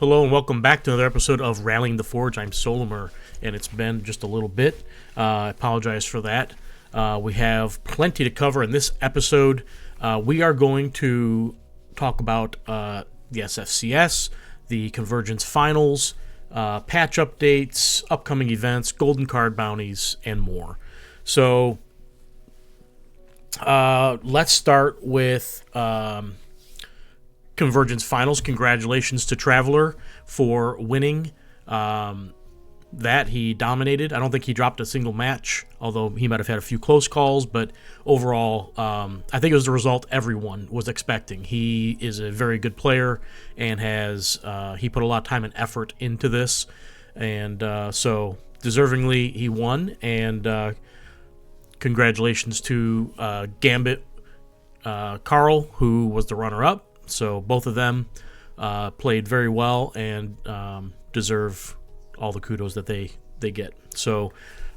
Hello and welcome back to another episode of Rallying the Forge. I'm Solymr, and it's been just a little bit. I apologize for that. We have plenty to cover in this episode. We are going to talk about the SFCS, the Convergence Finals, patch updates, upcoming events, golden card bounties, and more. So let's start with Convergence Finals. Congratulations to Traveler for winning that. He dominated. I don't think he dropped a single match, although he might have had a few close calls, but overall, I think it was the result everyone was expecting. He is a very good player and has he put a lot of time and effort into this, and so deservingly he won, and congratulations to Gambit Carl, who was the runner-up. So both of them played very well and deserve all the kudos that they get. So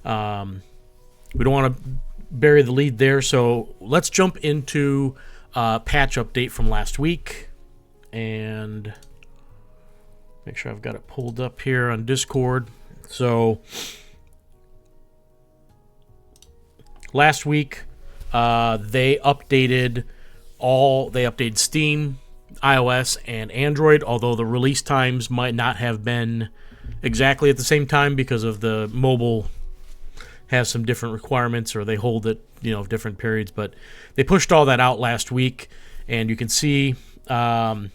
we don't want to bury the lead there. So let's jump into patch update from last week and make sure I've got it pulled up here on Discord. So last week they updated Steam, iOS, and Android, although the release times might not have been exactly at the same time because of the mobile has some different requirements, or they hold it, different periods. But they pushed all that out last week, and you can see, so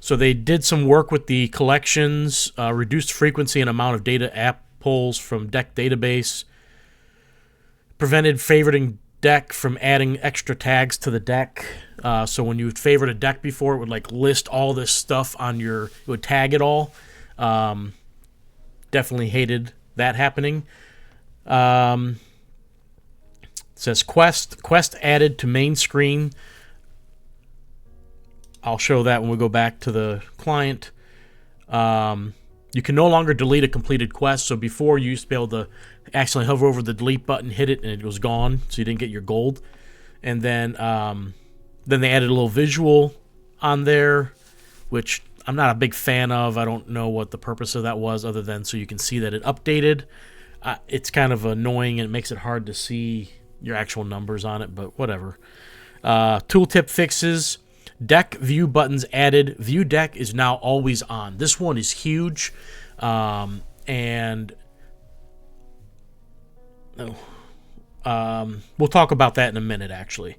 they did some work with the collections, reduced frequency and amount of data app pulls from deck database, prevented favoriting deck from adding extra tags to the deck. So when you favored a deck before, it would list all this stuff on it would tag it all. Definitely hated that happening. It says Quest added to main screen. I'll show that when we go back to the client. You can no longer delete a completed quest. So before, you used to be able to accidentally hover over the delete button, hit it, and it was gone, so you didn't get your gold. And then they added a little visual on there, which I'm not a big fan of. I don't know what the purpose of that was, other than so you can see that it updated. It's kind of annoying, and it makes it hard to see your actual numbers on it, but whatever. Tooltip fixes. Deck view buttons added. View deck is now always on. This one is huge, and we'll talk about that in a minute, actually.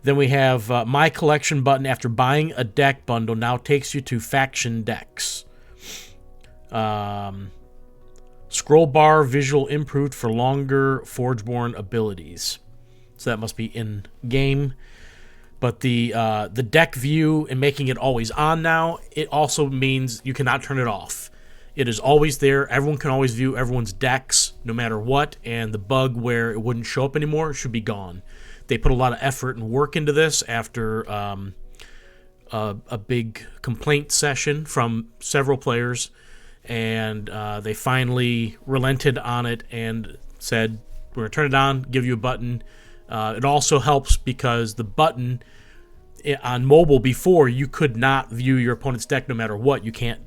Then we have My Collection button after buying a deck bundle now takes you to faction decks. Scroll bar visual improved for longer Forgeborn abilities. So that must be in game. But the deck view and making it always on now, it also means you cannot turn it off. It is always there. Everyone can always view everyone's decks no matter what, and the bug where it wouldn't show up anymore should be gone. They put a lot of effort and work into this after a big complaint session from several players, and they finally relented on it and said, we're going to turn it on, give you a button. It also helps because the button on mobile before, you could not view your opponent's deck no matter what. You can't,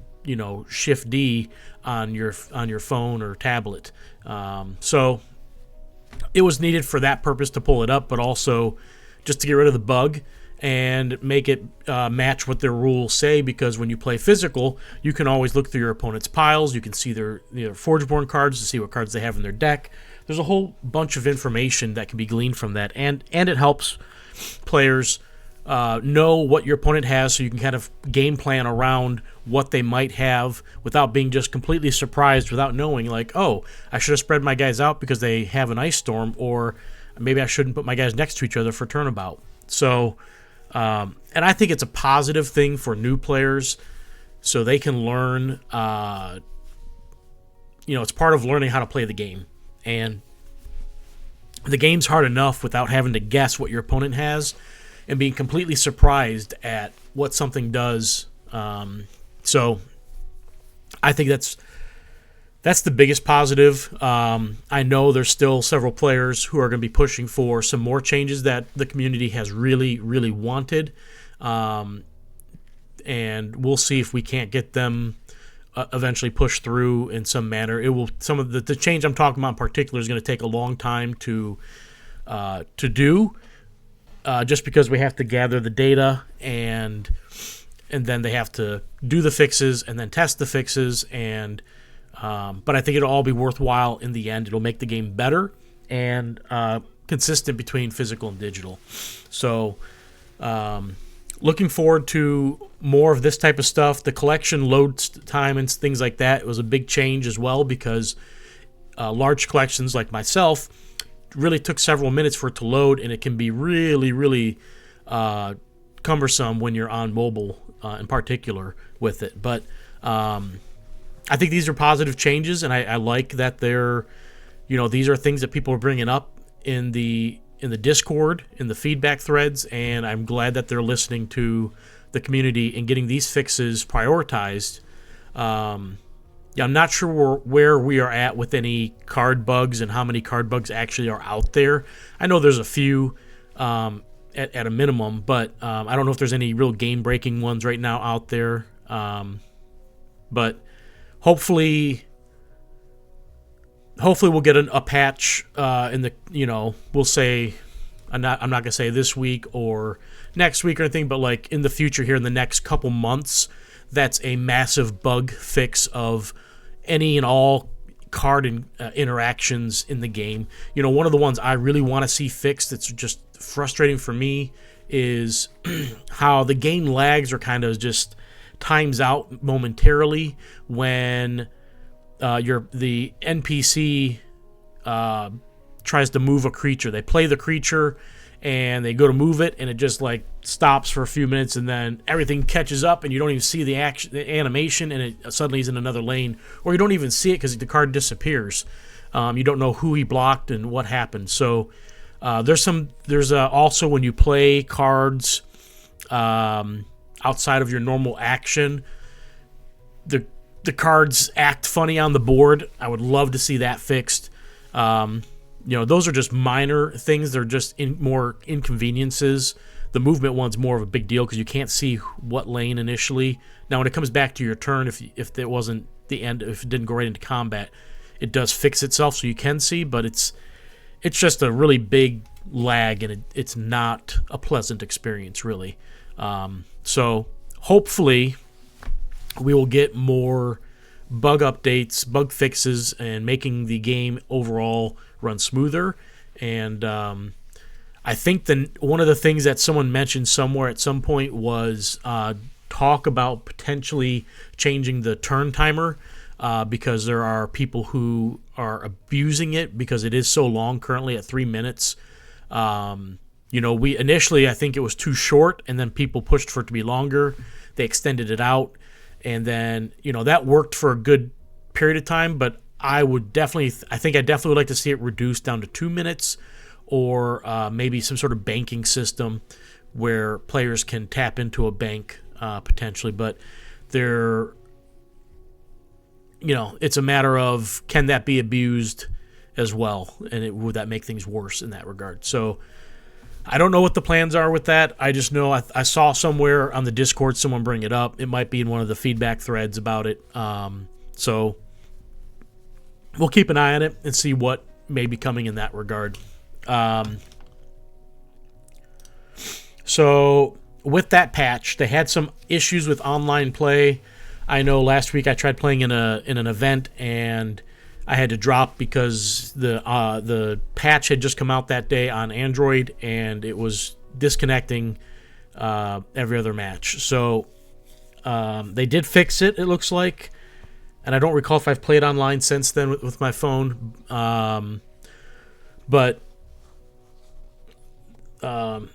Shift D on your phone or tablet. So it was needed for that purpose to pull it up, but also just to get rid of the bug and make it match what their rules say, because when you play physical, you can always look through your opponent's piles. You can see their Forgeborn cards to see what cards they have in their deck. There's a whole bunch of information that can be gleaned from that, and it helps players know what your opponent has, so you can kind of game plan around what they might have without being just completely surprised, without knowing, oh, I should have spread my guys out because they have an ice storm, or maybe I shouldn't put my guys next to each other for turnabout. So, and I think it's a positive thing for new players, so they can learn, it's part of learning how to play the game. And the game's hard enough without having to guess what your opponent has and being completely surprised at what something does. So I think that's the biggest positive. I know there's still several players who are going to be pushing for some more changes that the community has really, really wanted. And we'll see if we can't get them eventually push through in some manner. It will. Some of the change I'm talking about in particular is going to take a long time to do, just because we have to gather the data and then they have to do the fixes and then test the fixes. And but I think it'll all be worthwhile in the end. It'll make the game better and consistent between physical and digital. So looking forward to more of this type of stuff. The collection load time and things like that, it was a big change as well, because large collections like myself really took several minutes for it to load, and it can be really, really cumbersome when you're on mobile in particular with it. But I think these are positive changes, and I like that they're, these are things that people are bringing up in the Discord, in the feedback threads, and I'm glad that they're listening to the community and getting these fixes prioritized. I'm not sure where we are at with any card bugs and how many card bugs actually are out there. I know there's a few at a minimum, but I don't know if there's any real game-breaking ones right now out there. But hopefully we'll get a patch in the, we'll say, I'm not gonna say this week or next week or anything, but like in the future here in the next couple months, that's a massive bug fix of any and all card interactions in the game. One of the ones I really want to see fixed that's just frustrating for me is how the game lags or kind of just times out momentarily when the NPC tries to move a creature. They play the creature and they go to move it, and it just like stops for a few minutes, and then everything catches up and you don't even see the animation, and it suddenly is in another lane, or you don't even see it because the card disappears. You don't know who he blocked and what happened. So there's also when you play cards outside of your normal action, the cards act funny on the board. I would love to see that fixed. Those are just minor things. They're just more inconveniences. The movement one's more of a big deal because you can't see what lane initially. Now, when it comes back to your turn, if it wasn't the end, if it didn't go right into combat, it does fix itself so you can see, but it's just a really big lag, and it's not a pleasant experience, really. So hopefully we will get more bug updates, bug fixes, and making the game overall run smoother. And I think one of the things that someone mentioned somewhere at some point was talk about potentially changing the turn timer because there are people who are abusing it because it is so long currently at 3 minutes. We initially, I think it was too short, and then people pushed for it to be longer. They extended it out, and then that worked for a good period of time. But I think I definitely would like to see it reduced down to 2 minutes, or maybe some sort of banking system where players can tap into a bank potentially. But it's a matter of, can that be abused as well, and would that make things worse in that regard? So I don't know what the plans are with that. I just know I saw somewhere on the Discord someone bring it up. It might be in one of the feedback threads about it. So we'll keep an eye on it and see what may be coming in that regard. So with that patch, they had some issues with online play. I know last week I tried playing in an event, and I had to drop because the patch had just come out that day on Android, and it was disconnecting every other match. So they did fix it, it looks like, and I don't recall if I've played online since then with my phone. But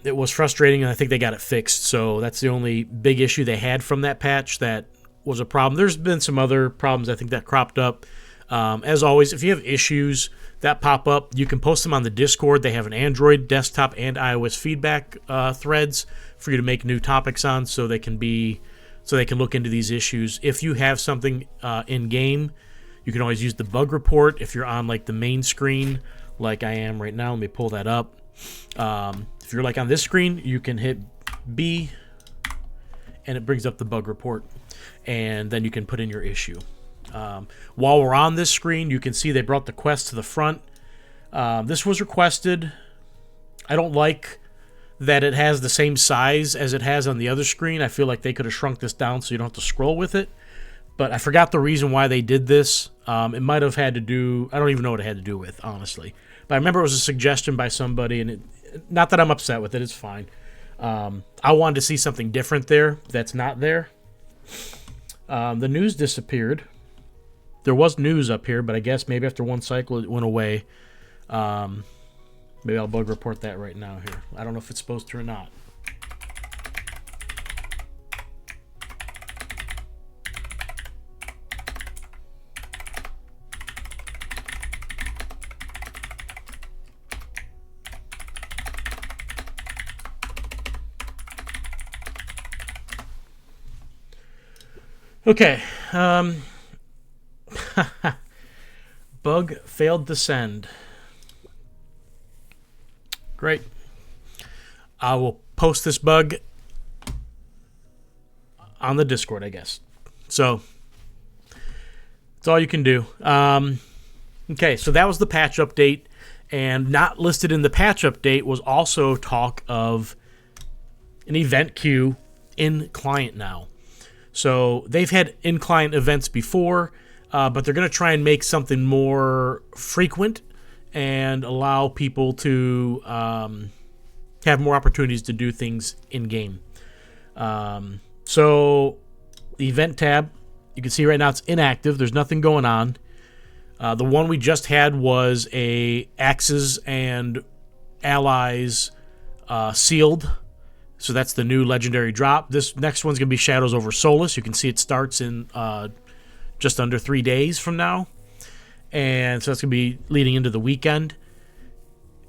it was frustrating, and I think they got it fixed. So that's the only big issue they had from that patch that was a problem. There's been some other problems I think that cropped up. As always, if you have issues that pop up, you can post them on the Discord. They have an Android, desktop, and iOS feedback threads for you to make new topics on, so they can look into these issues. If you have something in game, you can always use the bug report. If you're on like the main screen, like I am right now, let me pull that up. If you're like on this screen, you can hit B, and it brings up the bug report. and then you can put in your issue. While we're on this screen, you can see they brought the quest to the front. This was requested. I don't like that it has the same size as it has on the other screen. I feel like they could have shrunk this down so you don't have to scroll with it. But I forgot the reason why they did this. It might have had to do... I don't even know what it had to do with, honestly. But I remember it was a suggestion by somebody, and not that I'm upset with it. It's fine. I wanted to see something different there that's not there. The news disappeared. There was news up here, but I guess maybe after one cycle it went away. Maybe I'll bug report that right now here. I don't know if it's supposed to or not. Okay. Bug failed to send. Great. I will post this bug on the Discord, I guess. So that's all you can do. Okay, so that was the patch update. And not listed in the patch update was also talk of an event queue in client now. So they've had in-client events before, but they're going to try and make something more frequent and allow people to have more opportunities to do things in-game. So the event tab, you can see right now it's inactive. There's nothing going on. The one we just had was a Axes and Allies sealed. So that's the new legendary drop. This next one's going to be Shadows over Solus. You can see it starts in just under 3 days from now. And so that's going to be leading into the weekend.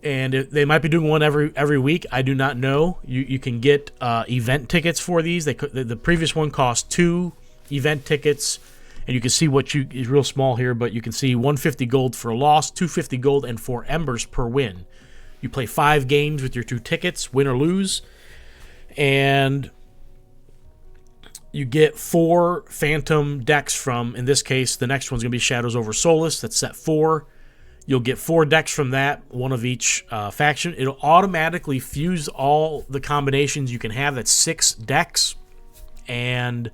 And they might be doing one every week. I do not know. You can get event tickets for these. The previous one cost 2 event tickets. And you can see it's real small here, but you can see 150 gold for a loss, 250 gold, and 4 embers per win. You play 5 games with your 2 tickets, win or lose. And you get 4 phantom decks from, in this case, the next one's going to be Shadows over Solus. That's set 4. You'll get 4 decks from that, one of each faction. It'll automatically fuse all the combinations you can have. That's 6 decks. And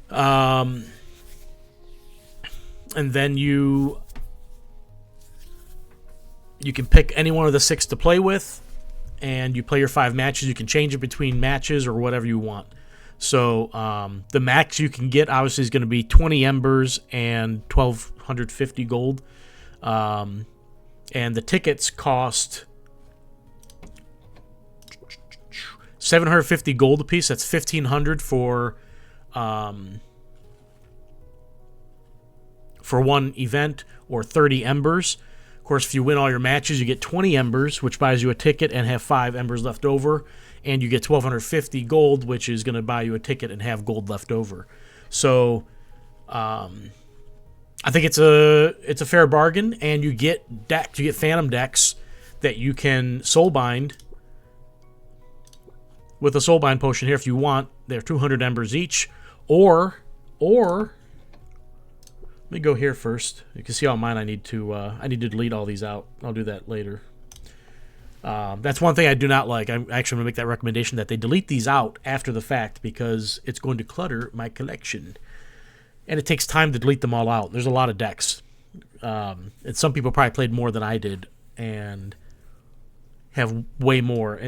then you can pick any one of the 6 to play with. And you play your 5 matches. You can change it between matches or whatever you want. So the max you can get obviously is going to be 20 embers and 1,250 gold. And the tickets cost 750 gold apiece. That's 1,500 for one event, or 30 embers. Of course, if you win all your matches, you get 20 embers, which buys you a ticket and have 5 embers left over. And you get 1,250 gold, which is going to buy you a ticket and have gold left over. So I think it's a fair bargain, and you get decks, you get phantom decks that you can soulbind with a soulbind potion here if you want. They're 200 embers each, or let me go here first. You can see all mine. I need to delete all these out. I'll do that later. That's one thing I do not like. I'm actually going to make that recommendation that they delete these out after the fact, because it's going to clutter my collection. And it takes time to delete them all out. There's a lot of decks. And some people probably played more than I did and have way more.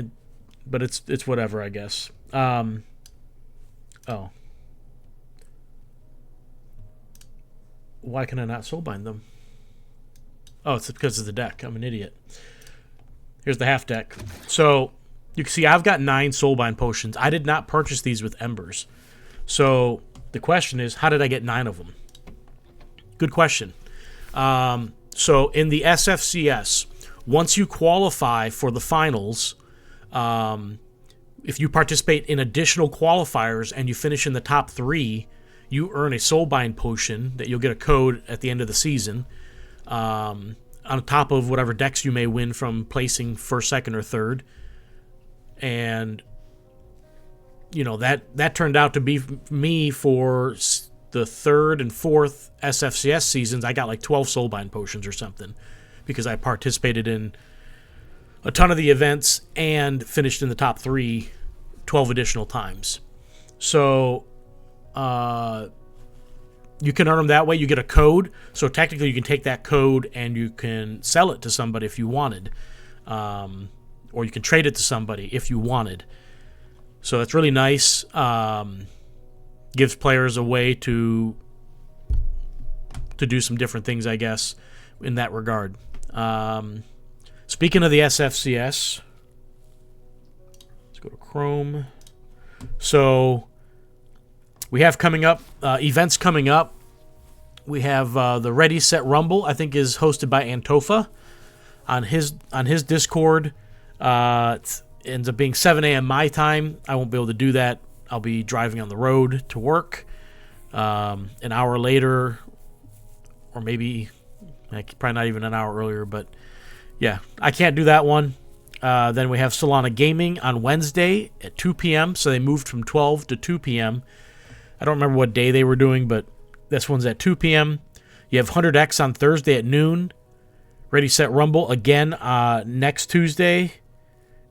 But it's whatever, I guess. Oh. Why can I not soulbind them? Oh, it's because of the deck. I'm an idiot. Here's the half deck. So you can see I've got 9 soulbind potions. I did not purchase these with embers. So the question is, how did I get 9 of them? Good question. So in the SFCS, once you qualify for the finals, if you participate in additional qualifiers and you finish in the top 3, you earn a soulbind potion that you'll get a code at the end of the season, on top of whatever decks you may win from placing first, second, or third. And that turned out to be me for the third and fourth SFCS seasons. I got like 12 Soulbind potions or something because I participated in a ton of the events and finished in the top 3 12 additional times. So you can earn them that way. You get a code. So technically you can take that code and you can sell it to somebody if you wanted. Or you can trade it to somebody if you wanted. So that's really nice. Gives players a way to do some different things, I guess, in that regard. Speaking of the SFCS, let's go to Chrome. So we have coming up, events coming up. We have the Ready, Set, Rumble, I think is hosted by Antofa on his Discord. It ends up being 7 a.m. my time. I won't be able to do that. I'll be driving on the road to work. An hour later, or maybe probably not even an hour earlier, but yeah, I can't do that one. Then we have Solana Gaming on Wednesday at 2 p.m., so they moved from 12 to 2 p.m. I don't remember what day they were doing, but this one's at 2 p.m. You have 100X on Thursday at noon. Ready, Set, Rumble again next Tuesday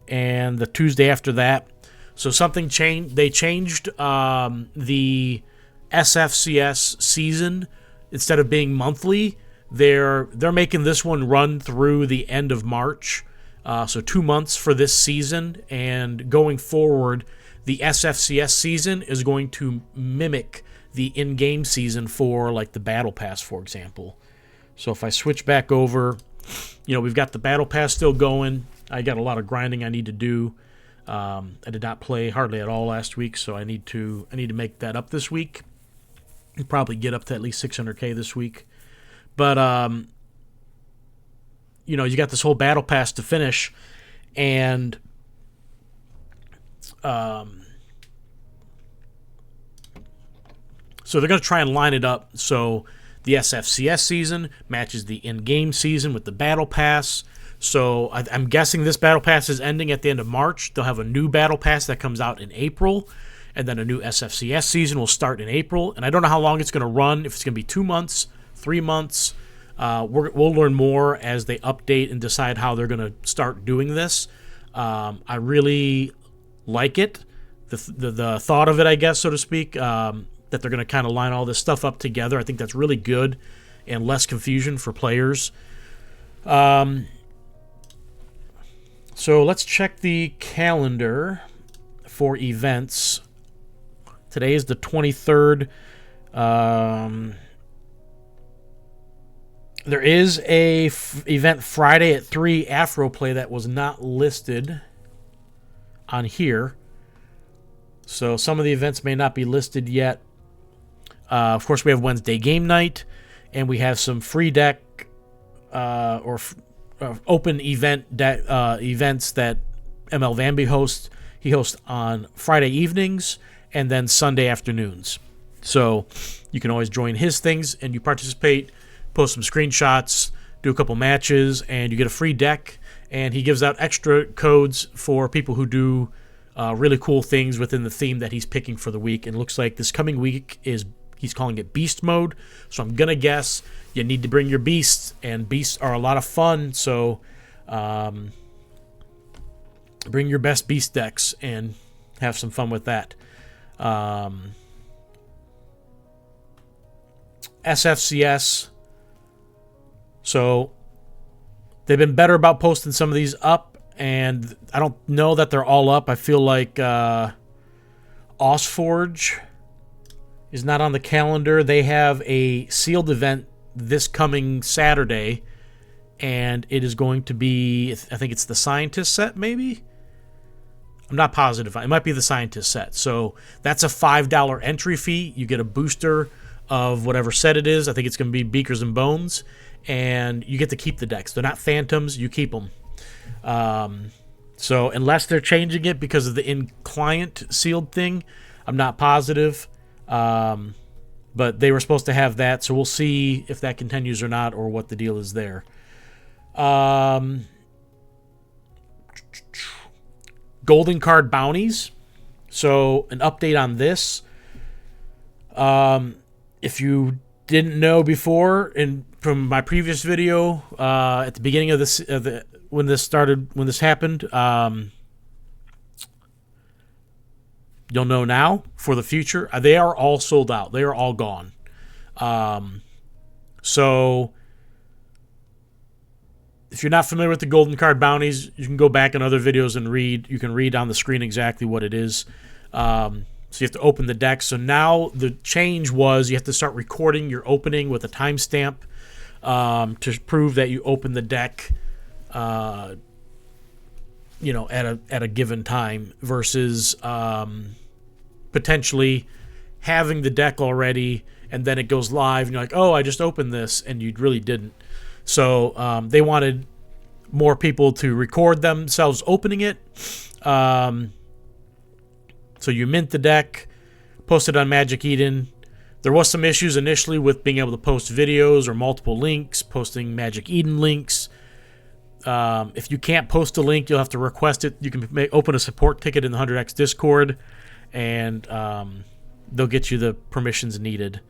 and the Tuesday after that. So something changed. They changed the SFCS season. Instead of being monthly, they're making this one run through the end of March. So 2 months for this season, and going forward, the SFCS season is going to mimic the in-game season for like the Battle Pass, for example. So if I switch back over, we've got the Battle Pass still going. I got a lot of grinding I need to do. I did not play hardly at all last week, so I need to make that up this week. And probably get up to at least 600K this week. But you got this whole Battle Pass to finish, and so they're going to try and line it up so the SFCS season matches the in-game season with the Battle Pass. So I'm guessing this Battle Pass is ending at the end of March. They'll have a new Battle Pass that comes out in April, and then a new SFCS season will start in April. And I don't know how long it's going to run, if it's going to be 2 months, 3 months. We'll learn more as they update and decide how they're going to start doing this. I really like it, the thought of it, I guess, so to speak, that they're going to kind of line all this stuff up together. I think that's really good and less confusion for players. So let's check the calendar for events. Today is the 23rd. There is a event Friday at 3 Afro Play that was not listed on here. So some of the events may not be listed yet. Of course, we have Wednesday game night, and we have some free deck open events that ML Vanby hosts. He hosts on Friday evenings and then Sunday afternoons. So you can always join his things and you participate, post some screenshots, do a couple matches, and you get a free deck. And he gives out extra codes for people who do really cool things within the theme that he's picking for the week. And it looks like this coming week he's calling it Beast Mode. So I'm going to guess you need to bring your beasts, and beasts are a lot of fun. So bring your best beast decks and have some fun with that. SFCS. So they've been better about posting some of these up, and I don't know that they're all up. I feel like SolForge is not on the calendar. They have a sealed event this coming Saturday, and it is going to be, I think it's the Scientist set, maybe? I'm not positive. It might be the Scientist set. So that's a $5 entry fee. You get a booster of whatever set it is. I think it's going to be Beakers and Bones, and you get to keep the decks. They're not phantoms. You keep them. So unless they're changing it because of the in-client sealed thing, I'm not positive. But they were supposed to have that, so we'll see if that continues or not, or what the deal is there. Golden card bounties. So an update on this. If you didn't know before, and from my previous video at the beginning of this, when this happened, you'll know now for the future. They are all sold out. They are all gone. So if you're not familiar with the golden card bounties, you can go back in other videos and read. You can read on the screen exactly what it is. So you have to open the deck. So now the change was you have to start recording your opening with a timestamp to prove that you opened the deck, at a given time, versus potentially having the deck already and then it goes live and you're like, oh, I just opened this, and you really didn't. So they wanted more people to record themselves opening it. So you mint the deck, post it on Magic Eden. There was some issues initially with being able to post videos or multiple links, posting Magic Eden links. If you can't post a link, you'll have to request it. You can open a support ticket in the 100X Discord, and they'll get you the permissions needed.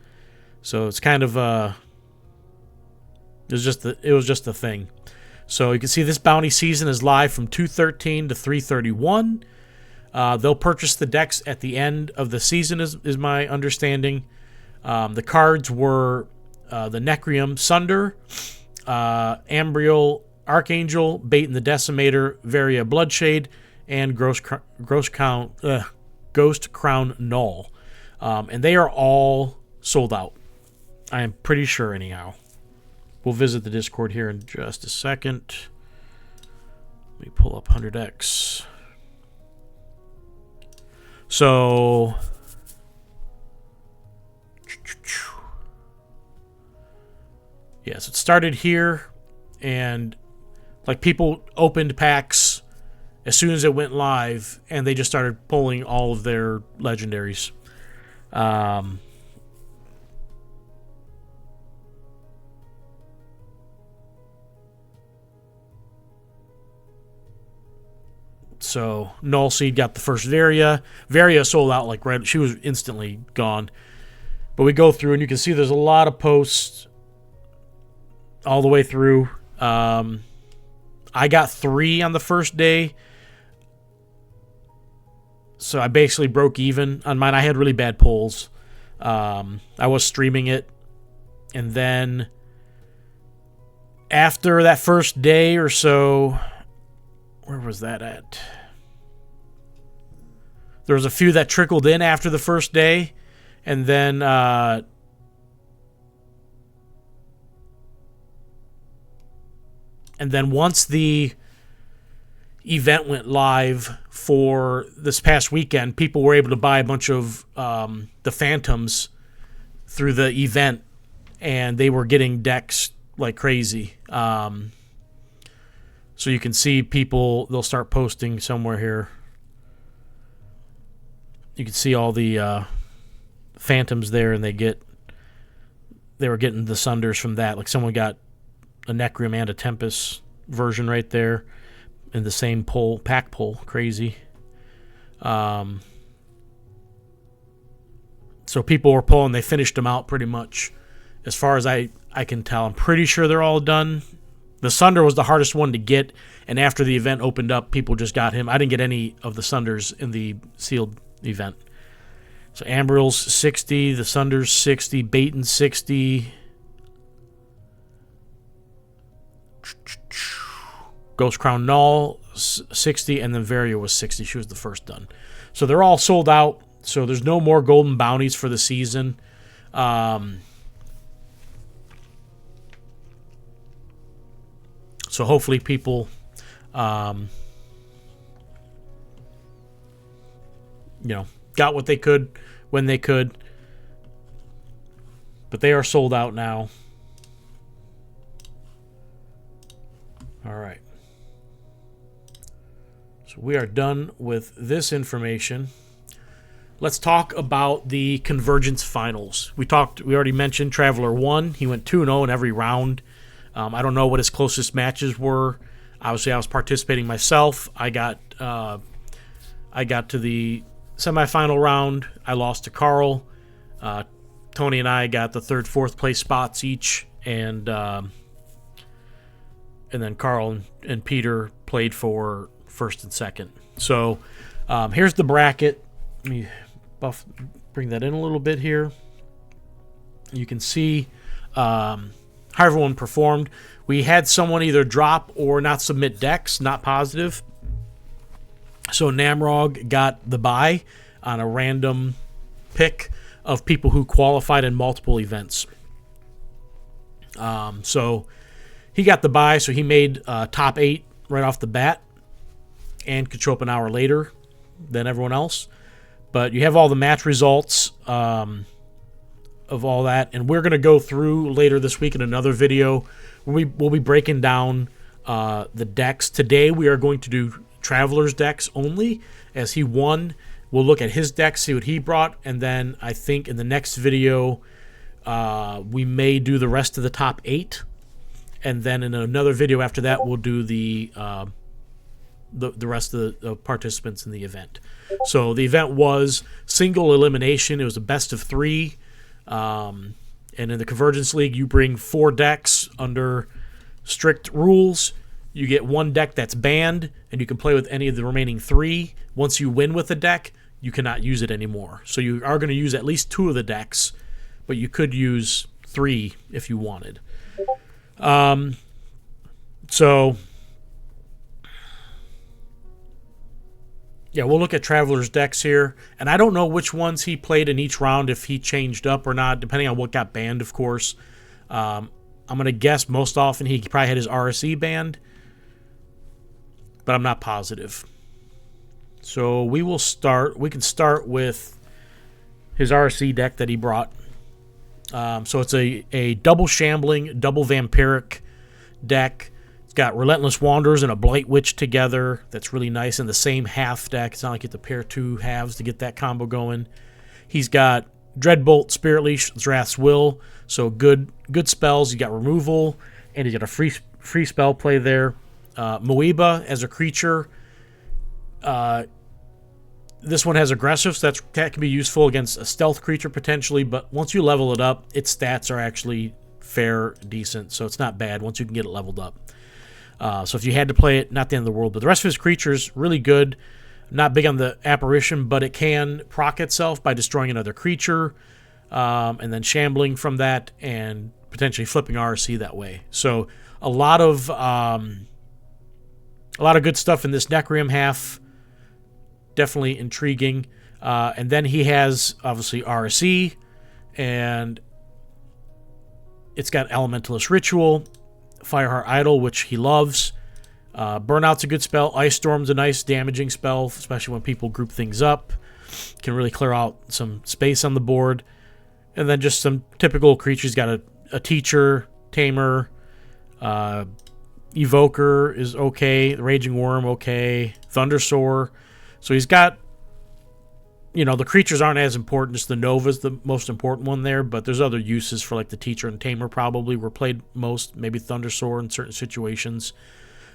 So it's kind of it was just a thing. So you can see this bounty season is live from 2/13 to 3/31. They'll purchase the decks at the end of the season, is my understanding. The cards were the Necrium Sunder, Ambriel Archangel, Baton the Decimator, Varia Bloodshade, and Ghost Crown Null. And they are all sold out. I am pretty sure anyhow. We'll visit the Discord here in just a second. Let me pull up 100X. So yes, it started here, and like people opened packs as soon as it went live, and they just started pulling all of their legendaries. So Null Seed got the first Varia. Varia sold out like right. She was instantly gone. But we go through and you can see there's a lot of posts all the way through. I got 3 on the first day. So I basically broke even on mine. I had really bad pulls. I was streaming it. And then after that first day or so, where was that at? There was a few that trickled in after the first day, and then once the event went live for this past weekend, people were able to buy a bunch of the Phantoms through the event, and they were getting decks like crazy. So you can see people, they'll start posting somewhere here. You can see all the Phantoms there, and they were getting the Sunders from that. Like someone got a Necrium and a Tempest version right there in the same pack pull. Crazy. So people were pulling, they finished them out pretty much. As far as I can tell, I'm pretty sure they're all done. The Sunder was the hardest one to get, and after the event opened up, people just got him. I didn't get any of the Sunders in the sealed event. So Ambriel's 60, the Sunder's 60, Baton 60, Ghost Crown Null 60, and then Varia was 60. She was the first done. So they're all sold out. So there's no more golden bounties for the season. So hopefully people, got what they could when they could. But they are sold out now. All right. So we are done with this information. Let's talk about the Convergence Finals. We already mentioned Traveler won. He went 2-0 in every round. I don't know what his closest matches were. Obviously, I was participating myself. I got to the semifinal round, I lost to Carl. Tony and I got the 3rd, 4th place spots each, and then Carl and Peter played for 1st and 2nd. So here's the bracket. Let me bring that in a little bit here. You can see how everyone performed. We had someone either drop or not submit decks, not positive. So Namrog got the bye on a random pick of people who qualified in multiple events. So he got the bye, so he made top 8 right off the bat and could show up an hour later than everyone else. But you have all the match results of all that, and we're going to go through later this week in another video. We'll be breaking down the decks. Today we are going to do Traveler's decks only, as he won. We'll look at his deck, see what he brought, and then I think in the next video we may do the rest of the top 8, and then in another video after that we'll do the rest of the participants in the event. So the event was single elimination. It was a best of 3, and in the Convergence League you bring 4 decks under strict rules. You get 1 deck that's banned, and you can play with any of the remaining 3. Once you win with a deck, you cannot use it anymore. So you are going to use at least 2 of the decks, but you could use 3 if you wanted. So yeah, we'll look at Traveler's decks here, and I don't know which ones he played in each round, if he changed up or not, depending on what got banned, of course. I'm going to guess most often he probably had his RSE banned, but I'm not positive. So we can start with his RSE deck that he brought. So it's a double shambling, double vampiric deck. It's got Relentless Wanderers and a Blight Witch together. That's really nice in the same half deck. It's not like you have to pair 2 halves to get that combo going. He's got Dreadbolt, Spirit Leash, Zrath's Will. So good spells. You got removal, and you got a free spell play there. Moeba as a creature. This one has aggressive, so that can be useful against a stealth creature potentially, but once you level it up, its stats are actually decent, so it's not bad once you can get it leveled up. So if you had to play it, not the end of the world, but the rest of his creatures, really good. Not big on the apparition, but it can proc itself by destroying another creature, and then shambling from that, and potentially flipping RC that way. So a lot of good stuff in this Necreum half. Definitely intriguing. And then he has, obviously, RSE, and it's got Elementalist Ritual, Fireheart Idol, which he loves. Burnout's a good spell. Ice Storm's a nice damaging spell, especially when people group things up. Can really clear out some space on the board. And then just some typical creatures. Got a Teacher, Tamer, Evoker is okay, Raging Worm okay, Thundersoar. So he's got, the creatures aren't as important. Just the Nova's the most important one there, but there's other uses for like the Teacher and Tamer probably were played most, maybe Thundersoar in certain situations.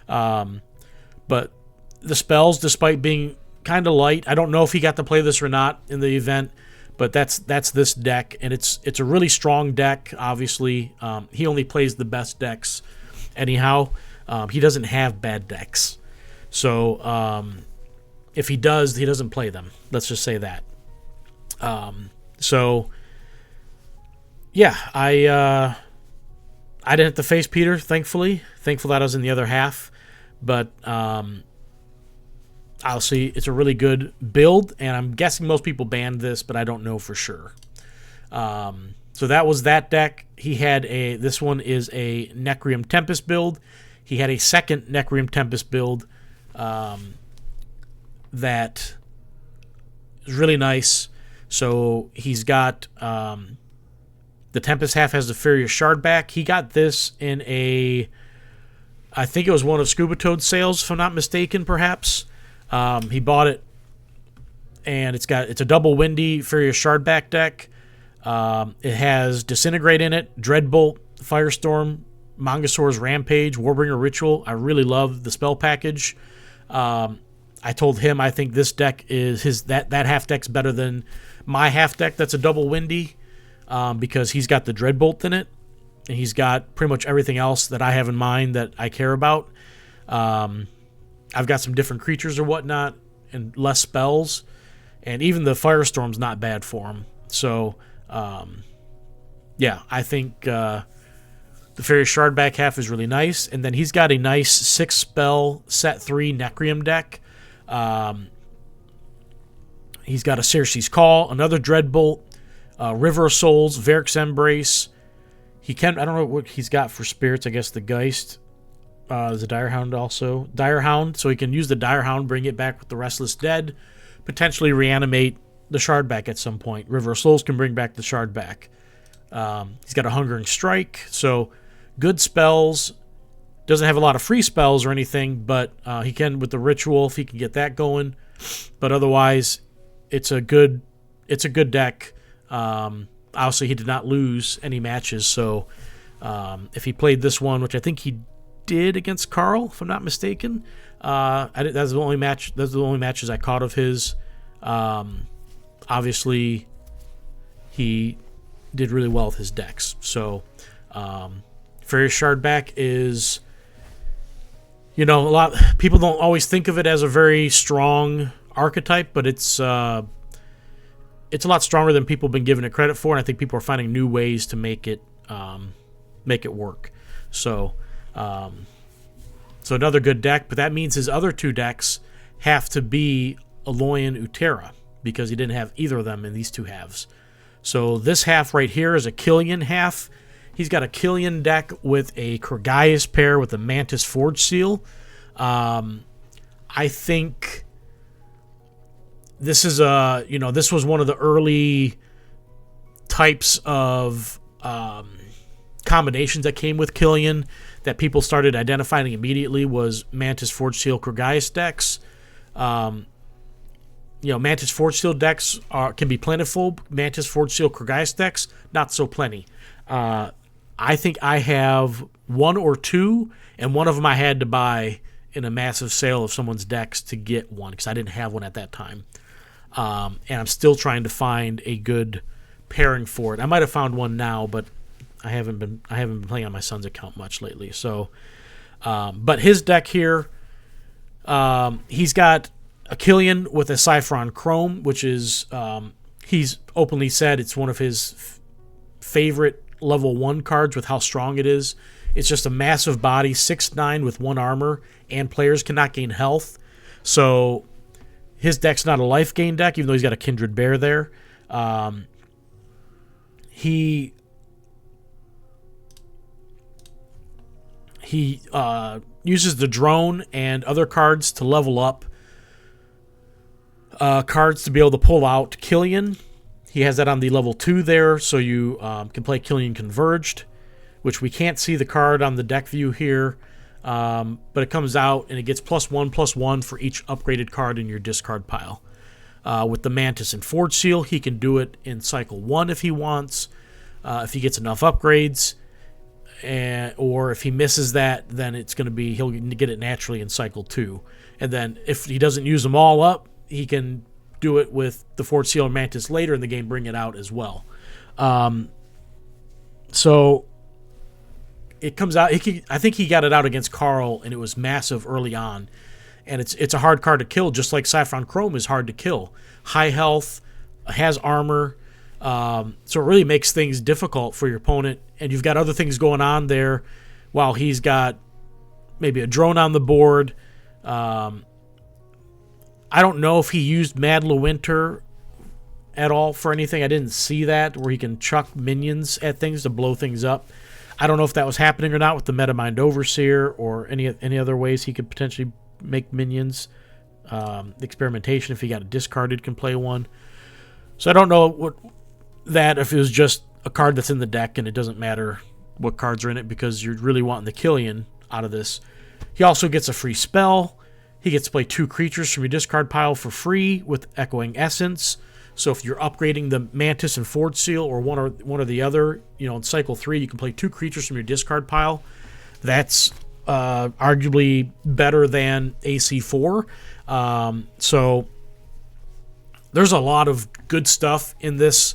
But the spells, despite being kind of light, I don't know if he got to play this or not in the event, but that's this deck, and it's a really strong deck, obviously. He only plays the best decks anyhow. He doesn't have bad decks. So if he does, he doesn't play them. Let's just say that. So yeah, I didn't have to face Peter, thankfully. Thankful that I was in the other half. But obviously, it's a really good build, and I'm guessing most people banned this, but I don't know for sure. So that was that deck. He had this one is a Necreum Tempest build. He had a second Necreum Tempest build that is really nice. So he's got the Tempest half has the Furious Shard back. He got this in I think it was one of Scuba Toad's sales, if I'm not mistaken, perhaps. He bought it, and it's a double windy Furious Shardback deck. It has Disintegrate in it, Dreadbolt, Firestorm, Mangasaur's Rampage, Warbringer Ritual. I really love the spell package. I I told him I think this deck is that half deck's better than my half deck that's a double windy, because he's got the Dreadbolt in it, and he's got pretty much everything else that I have in mind that I care about. I've got some different creatures or whatnot and less spells, and even the Firestorm's not bad for him. So, yeah, I think the Fairy Shardback half is really nice, and then he's got a nice 6-spell set 3 Necrium deck. He's got a Circe's Call, another Dreadbolt, River of Souls, Varric's Embrace. I don't know what he's got for spirits. I guess the Geist. There's a Direhound also. Direhound, so he can use the Direhound, bring it back with the Restless Dead, potentially reanimate the Shardback at some point. River of Souls can bring back the Shardback. He's got a Hungering Strike, so good spells. Doesn't have a lot of free spells or anything, but he can with the Ritual if he can get that going. But otherwise, it's a good deck. Obviously, he did not lose any matches, so if he played this one, which I think he did against Carl, if I'm not mistaken, that's the only match. Those are the only matches I caught of his. Obviously, he did really well with his decks. So, Fairy Shardback is, a lot people don't always think of it as a very strong archetype, but it's a lot stronger than people have been giving it credit for, and I think people are finding new ways to make it work. So, another good deck, but that means his other two decks have to be Aloyan Utera, because he didn't have either of them in these two halves. So this half right here is a Killian half. He's got a Killian deck with a Kragaius pair with a Mantis Forge Seal. I think this is this was one of the early types of combinations that came with Killian that people started identifying immediately was Mantis Forge Seal Kragaius decks. Mantis Forge Seal decks can be plentiful. Mantis Forge Seal Kragaius decks, not so plenty. I think I have one or two, and one of them I had to buy in a massive sale of someone's decks to get one, because I didn't have one at that time. And I'm still trying to find a good pairing for it. I might have found one now, but I haven't been playing on my son's account much lately. So, but his deck here, he's got a Killian with a Cyphron Chrome, which is he's openly said it's one of his favorite level 1 cards with how strong it is. It's just a massive body, 6'9" with 1 armor, and players cannot gain health. So his deck's not a life gain deck, even though he's got a Kindred Bear there. He uses the Drone and other cards to level up cards to be able to pull out Killian. He has that on the level 2 there, so you can play Killian Converged, which we can't see the card on the deck view here, but it comes out and it gets +1/+1 for each upgraded card in your discard pile. With the Mantis and Forge Seal, he can do it in cycle 1 if he wants, if he gets enough upgrades, or if he misses that, then he'll get it naturally in cycle 2. And then if he doesn't use them all up, he can do it with the Forge Seal and Mantis later in the game, bring it out as well. So it comes out. I think he got it out against Carl, and it was massive early on. And it's a hard card to kill, just like Cyphron Chrome is hard to kill. High health, has armor, so it really makes things difficult for your opponent. And you've got other things going on there, while he's got maybe a drone on the board. I don't know if he used Mad Lewinter at all for anything. I didn't see that, where he can chuck minions at things to blow things up. I don't know if that was happening or not with the Metamind Overseer, or any other ways he could potentially make minions. Experimentation, if he got a discarded, can play one. So I don't know if it was just a card that's in the deck and it doesn't matter what cards are in it, because you're really wanting the Killian out of this. He also gets a free spell. He gets to play 2 creatures from your discard pile for free with Echoing Essence. So if you're upgrading the Mantis and Forge Seal, or one or the other, in cycle 3, you can play 2 creatures from your discard pile. That's arguably better than AC4. So there's a lot of good stuff in this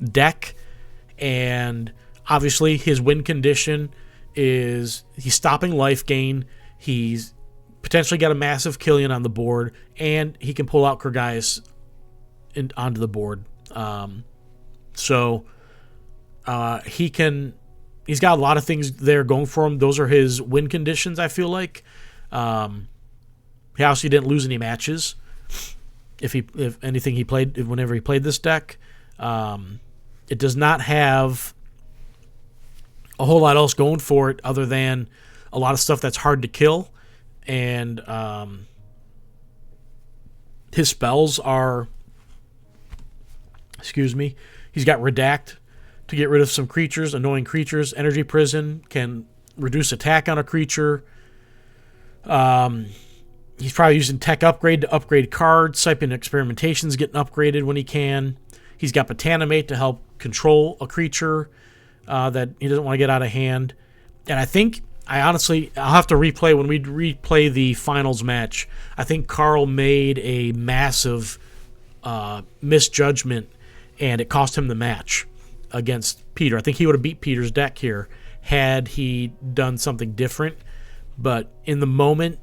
deck, and obviously his win condition is he's stopping life gain, he's potentially got a massive Killian on the board, and he can pull out Kyrgios onto the board. He's got a lot of things there going for him. Those are his win conditions, I feel like. He obviously didn't lose any matches. If anything he played, whenever he played this deck, it does not have a whole lot else going for it other than a lot of stuff that's hard to kill, and his spells are, he's got Redact to get rid of some creatures, annoying creatures. Energy Prison can reduce attack on a creature. He's probably using Tech Upgrade to upgrade cards. Siping Experimentation's getting upgraded when he can. He's got Botanimate to help control a creature that he doesn't want to get out of hand. And I think, I'll have to replay when we replay the finals match. I think Carl made a massive misjudgment, and it cost him the match against Peter. I think he would have beat Peter's deck here had he done something different. But in the moment,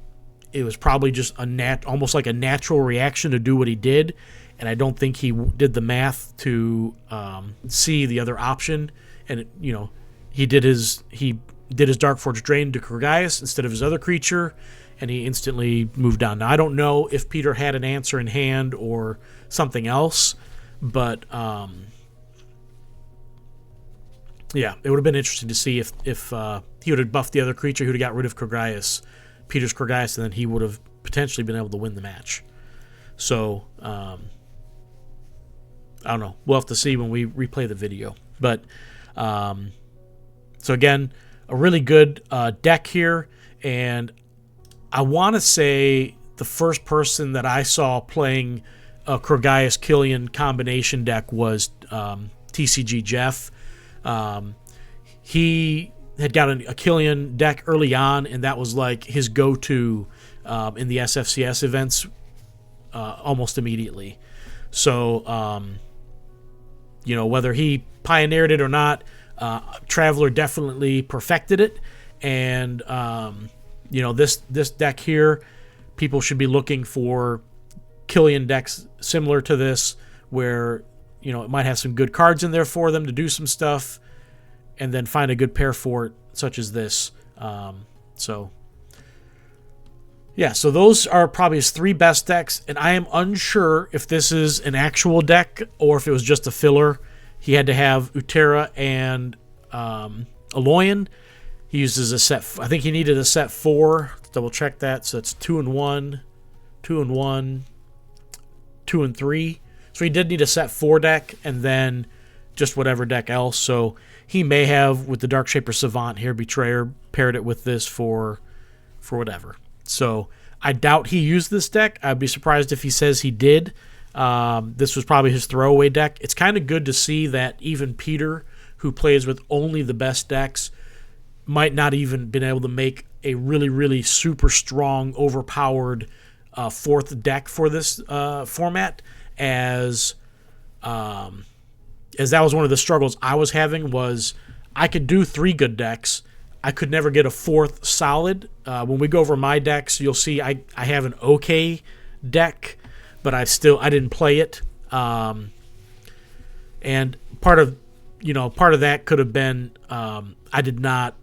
it was probably just almost like a natural reaction to do what he did, and I don't think he did the math to see the other option. And he did his Dark Forge Drain to Kyrgios instead of his other creature, and he instantly moved on. Now I don't know if Peter had an answer in hand or something else, but yeah, it would have been interesting to see if he would have buffed the other creature who would have got rid of Peter's Kyrgios, and then he would have potentially been able to win the match. So I don't know. We'll have to see when we replay the video. But so again, a really good deck here, and I want to say the first person that I saw playing a Kyrgios Killian combination deck was TCG Jeff. He had got a Killian deck early on, and that was like his go-to in the SFCS events almost immediately. So, whether he pioneered it or not, Traveler definitely perfected it. And, this deck here, people should be looking for Killian decks similar to this, where, it might have some good cards in there for them to do some stuff, and then find a good pair for it, such as this. So those are probably his three best decks, and I am unsure if this is an actual deck or if it was just a filler. He had to have Utera and Aloyan. He uses a set. I think he needed a set 4. Let's double check that. So it's 2 and 1, 2 and 1, 2 and 3. So he did need a set 4 deck, and then just whatever deck else. So he may have, with the Darkshaper Savant here, Betrayer, paired it with this for whatever. So I doubt he used this deck. I'd be surprised if he says he did. This was probably his throwaway deck. It's kind of good to see that even Peter, who plays with only the best decks, might not even been able to make a really, really super strong, overpowered fourth deck for this format, as that was one of the struggles I was having. Was I could do 3 good decks, I could never get a 4th solid. When we go over my decks, you'll see I have an okay deck, but I didn't play it. And part of that could have been I did not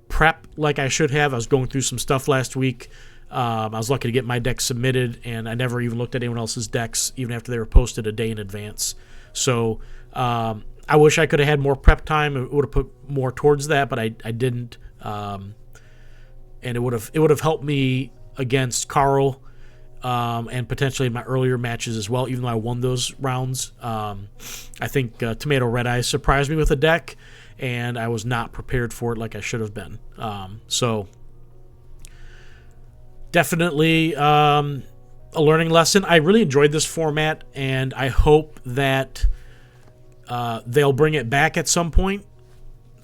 prep like I should have. I was going through some stuff last week. I was lucky to get my deck submitted, and I never even looked at anyone else's decks, even after they were posted a day in advance. So I wish I could have had more prep time. It would have put more towards that, but I didn't. And it would have helped me against Carl, and potentially in my earlier matches as well, even though I won those rounds. I think Tomato Red Eyes surprised me with a deck, and I was not prepared for it like I should have been. So definitely a learning lesson. I really enjoyed this format, and I hope that they'll bring it back at some point.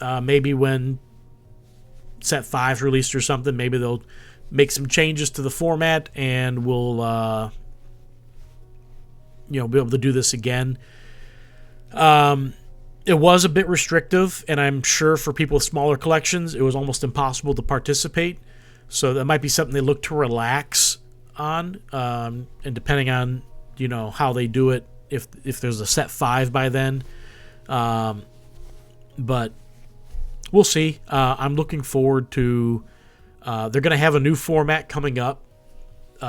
Maybe when Set 5's released or something, maybe they'll make some changes to the format, and we'll be able to do this again. It was a bit restrictive, and I'm sure for people with smaller collections, it was almost impossible to participate. So that might be something they look to relax on, and depending on how they do it, if there's a set 5 by then, but we'll see. I'm looking forward to. They're going to have a new format coming up,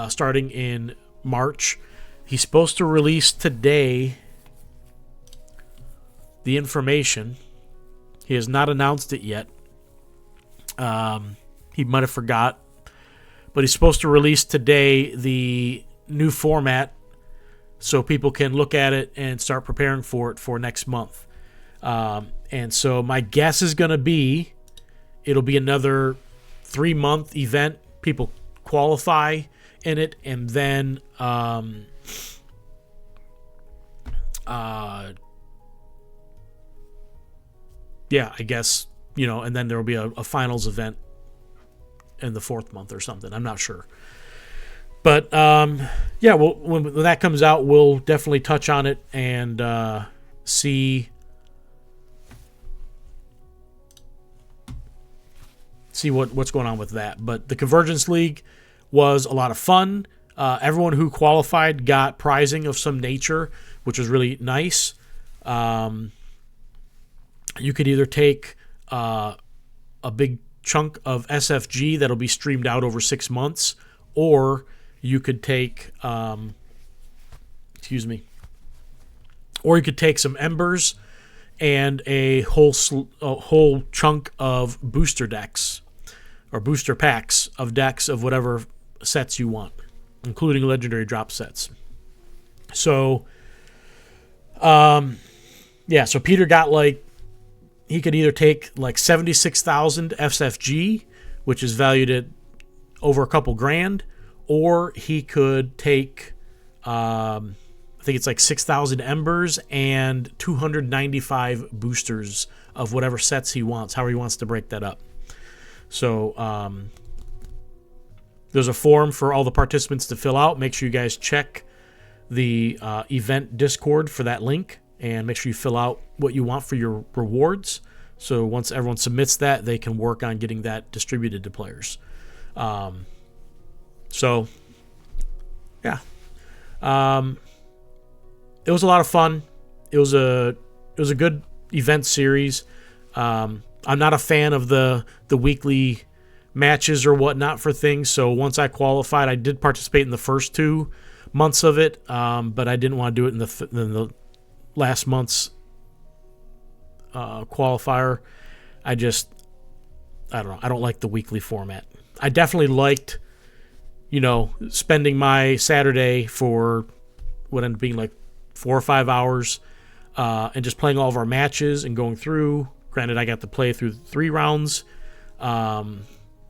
starting in March. He's supposed to release today the information. He has not announced it yet. He might have forgot, but he's supposed to release today the new format so people can look at it and start preparing for it for next month. And so my guess is going to be it'll be another 3-month event. People qualify in it, and then I guess, and then there will be a finals event in the 4th month or something. I'm not sure. But, when that comes out, we'll definitely touch on it and see what's going on with that. But the Convergence League was a lot of fun. Everyone who qualified got prizing of some nature, which was really nice. You could either take a big chunk of SFG that'll be streamed out over 6 months, or you could take, or you could take some embers and a whole chunk of booster decks or booster packs of decks of whatever sets you want, including legendary drop sets. So, so Peter got he could either take 76,000 SFG, which is valued at over a couple grand, or he could take, I think it's 6,000 embers and 295 boosters of whatever sets he wants, however he wants to break that up. So there's a form for all the participants to fill out. Make sure you guys check the event Discord for that link, and make sure you fill out what you want for your rewards. So once everyone submits that, they can work on getting that distributed to players. It was a lot of fun. It was a good event series. I'm not a fan of the weekly matches or whatnot for things. So once I qualified, I did participate in the first 2 months of it, but I didn't want to do it in the last month's qualifier. I don't know. I don't like the weekly format. I definitely liked, spending my Saturday for what ended up being 4 or 5 hours, and just playing all of our matches and going through. Granted, I got to play through 3 rounds, so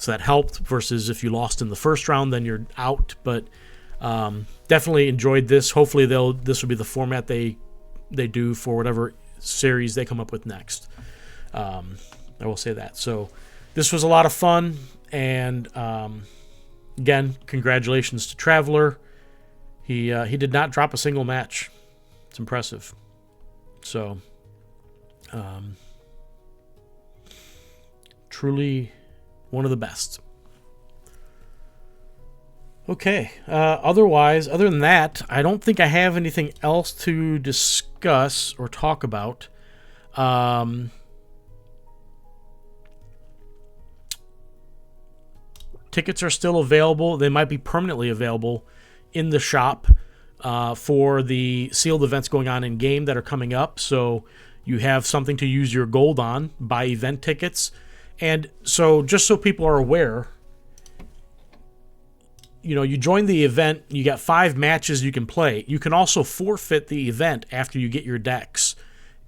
that helped, versus if you lost in the first round, then you're out. But definitely enjoyed this. Hopefully this will be the format they do for whatever series they come up with next. I will say that. So this was a lot of fun, and again, congratulations to Traveler. He did not drop a single match. It's impressive. So truly one of the best. Okay. Other than that, I don't think I have anything else to discuss or talk about. Tickets are still available. They might be permanently available in the shop for the sealed events going on in game that are coming up. So you have something to use your gold on. Buy event tickets. And so just so people are aware, you join the event, you got 5 matches you can play. You can also forfeit the event after you get your decks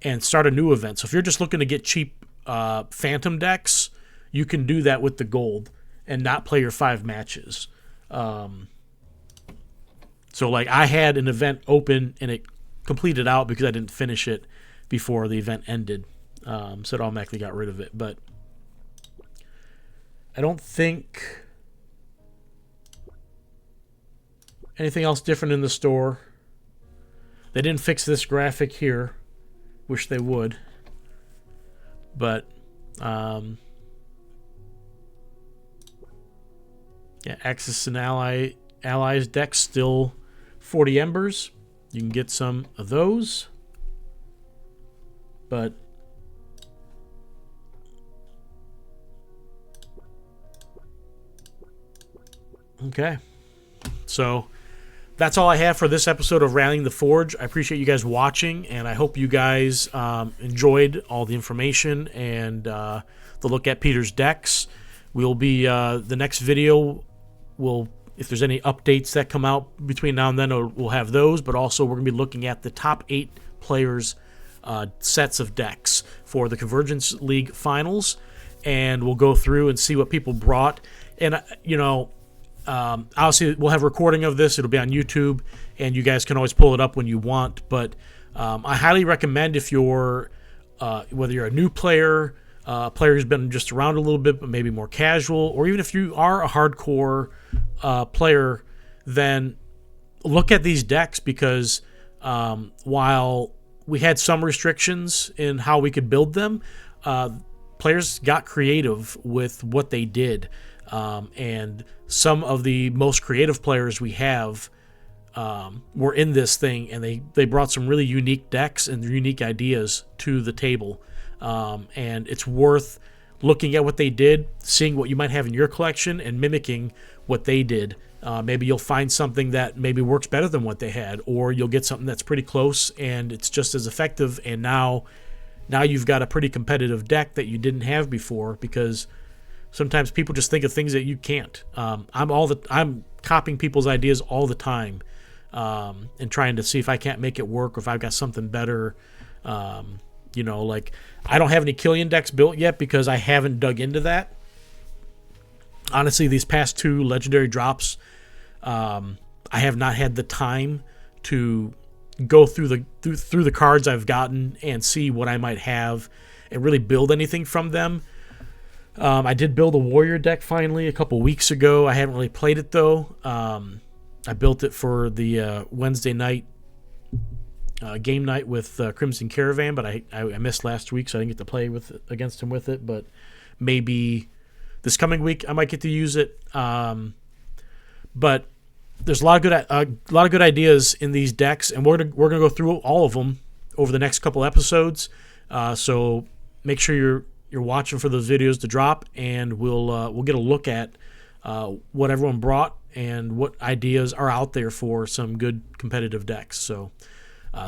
and start a new event. So if you're just looking to get cheap phantom decks, you can do that with the gold and not play your 5 matches. So I had an event open and it completed out because I didn't finish it before the event ended. So it automatically got rid of it. But I don't think anything else different in the store. They didn't fix this graphic here. Wish they would. But yeah, Axis and Allies decks still 40 embers. You can get some of those. But okay. So that's all I have for this episode of Rallying the Forge. I appreciate you guys watching, and I hope you guys enjoyed all the information and the look at Peter's decks. We'll be the next video. If there's any updates that come out between now and then, we'll have those. But also, we're going to be looking at the top 8 players' sets of decks for the Convergence League Finals, and we'll go through and see what people brought. And obviously, we'll have a recording of this. It'll be on YouTube, and you guys can always pull it up when you want. But I highly recommend, if you're whether you're a new player, a player who's been just around a little bit but maybe more casual, or even if you are a hardcore player, then look at these decks, because while we had some restrictions in how we could build them, players got creative with what they did. And some of the most creative players we have were in this thing, and they brought some really unique decks and unique ideas to the table. And it's worth looking at what they did, seeing what you might have in your collection, and mimicking what they did. Maybe you'll find something that maybe works better than what they had, or you'll get something that's pretty close and it's just as effective, and now you've got a pretty competitive deck that you didn't have before, because sometimes people just think of things that you can't. I'm copying people's ideas all the time, and trying to see if I can't make it work, or if I've got something better. Like, I don't have any Killian decks built yet because I haven't dug into that. Honestly, these past 2 legendary drops, I have not had the time to go through the cards I've gotten and see what I might have and really build anything from them. I did build a warrior deck finally a couple weeks ago. I haven't really played it though. I built it for the Wednesday night game night with Crimson Caravan, but I missed last week, so I didn't get to play against him with it. But maybe this coming week I might get to use it. But there's a lot of good ideas in these decks, and we're gonna go through all of them over the next couple episodes. So make sure you're watching for those videos to drop, and we'll get a look at what everyone brought and what ideas are out there for some good competitive decks. So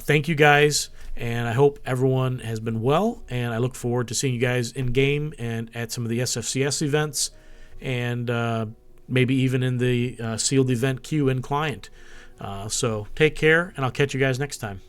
thank you guys, and I hope everyone has been well, and I look forward to seeing you guys in game and at some of the SFCS events, and maybe even in the sealed event queue in client. So take care, and I'll catch you guys next time.